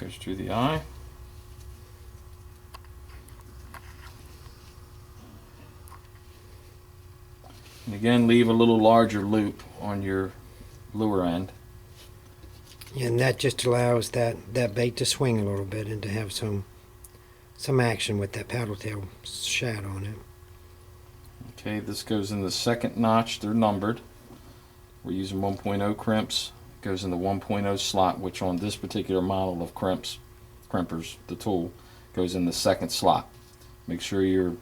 Goes through the eye. And again, leave a little larger loop on your lure end. And that just allows that bait to swing a little bit and to have some action with that paddle tail shad on it. Okay, this goes in the second notch. They're numbered. We're using 1.0 crimps. It goes in the 1.0 slot, which on this particular model of crimpers, the tool, goes in the second slot. Make sure your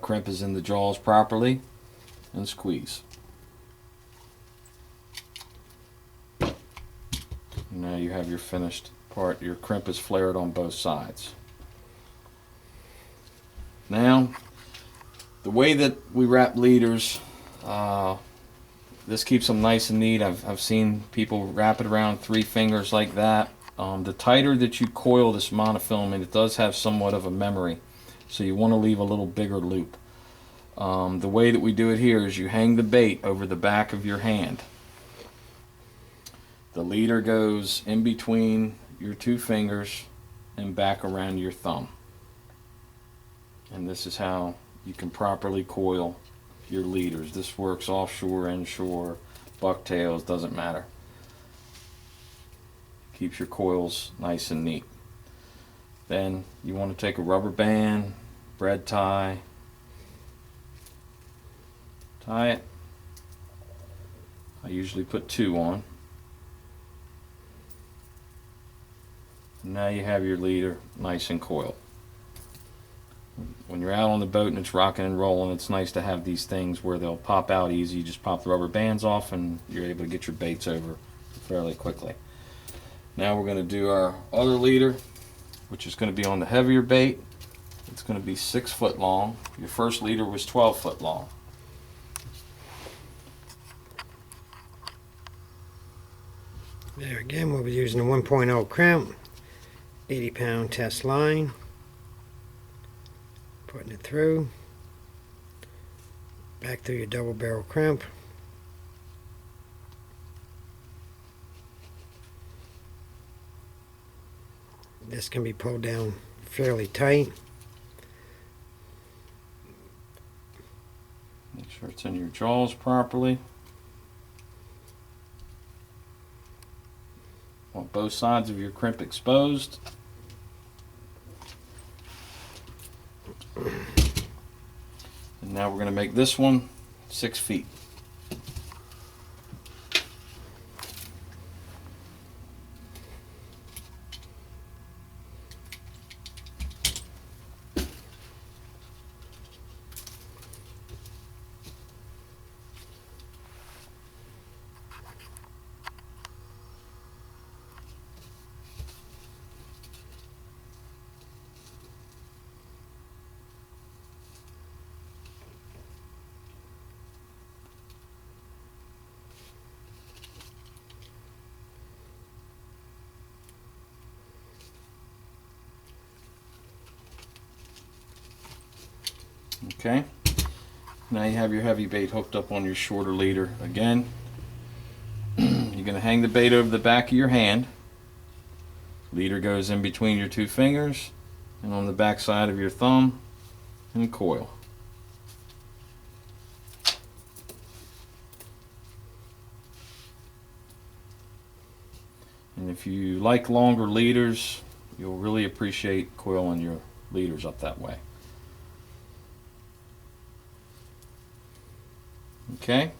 crimp is in the jaws properly and squeeze. Now you have your finished part. Your crimp is flared on both sides. Now, the way that we wrap leaders, this keeps them nice and neat. I've seen people wrap it around 3 fingers like that. The tighter that you coil this monofilament, it does have somewhat of a memory, so you want to leave a little bigger loop. The way that we do it here is you hang the bait over the back of your hand. The leader goes in between your 2 fingers and back around your thumb. And this is how you can properly coil your leaders. This works offshore, inshore, bucktails, doesn't matter. Keeps your coils nice and neat. Then you want to take a rubber band, bread tie, tie it. I usually put 2 on. Now you have your leader nice and coiled. When you're out on the boat and it's rocking and rolling, it's nice to have these things where they'll pop out easy. You just pop the rubber bands off and you're able to get your baits over fairly quickly. Now we're going to do our other leader, which is going to be on the heavier bait. It's going to be 6 foot long. Your first leader was 12 foot long. There again, we'll be using a 1.0 crimp, 80-pound test line. Putting it through, back through your double barrel crimp. This can be pulled down fairly tight. Make sure it's in your jaws properly. Want both sides of your crimp exposed. And now we're going to make this one 6 feet. Okay, now you have your heavy bait hooked up on your shorter leader. Again, you're going to hang the bait over the back of your hand. Leader goes in between your 2 fingers and on the back side of your thumb and coil. And if you like longer leaders, you'll really appreciate coiling your leaders up that way. Okay,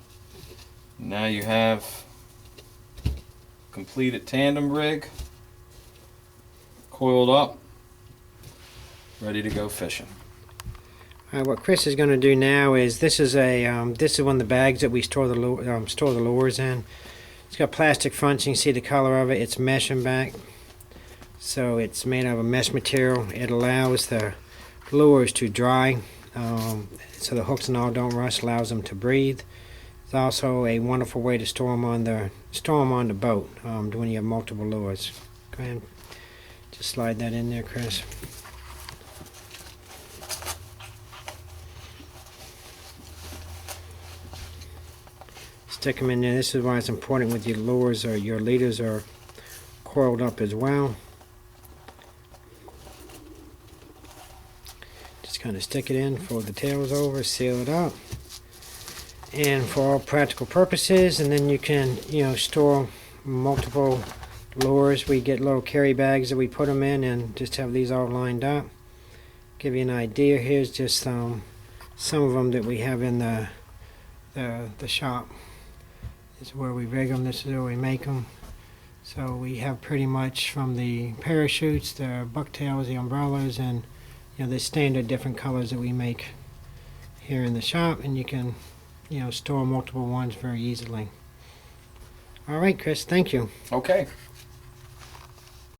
now you have completed tandem rig, coiled up, ready to go fishing. All right, what Chris is going to do now is this is one of the bags that we store the lures in. It's got plastic fronts. You can see the color of it. It's mesh in back, so it's made out of a mesh material. It allows the lures to dry. So the hooks and all don't rust, allows them to breathe. It's also a wonderful way to store them on the boat when you have multiple lures. Go ahead, just slide that in there, Chris. Stick them in there. This is why it's important with your lures or your leaders are coiled up as well. Just kind of stick it in, fold the tails over, seal it up. And for all practical purposes, and then you can, store multiple lures. We get little carry bags that we put them in and just have these all lined up. Give you an idea, here's just some of them that we have in the shop. This is where we rig them, this is where we make them. So we have pretty much from the parachutes, the bucktails, the umbrellas, and the standard different colors that we make here in the shop, and you can store multiple ones very easily. All right, Chris, thank you. Okay.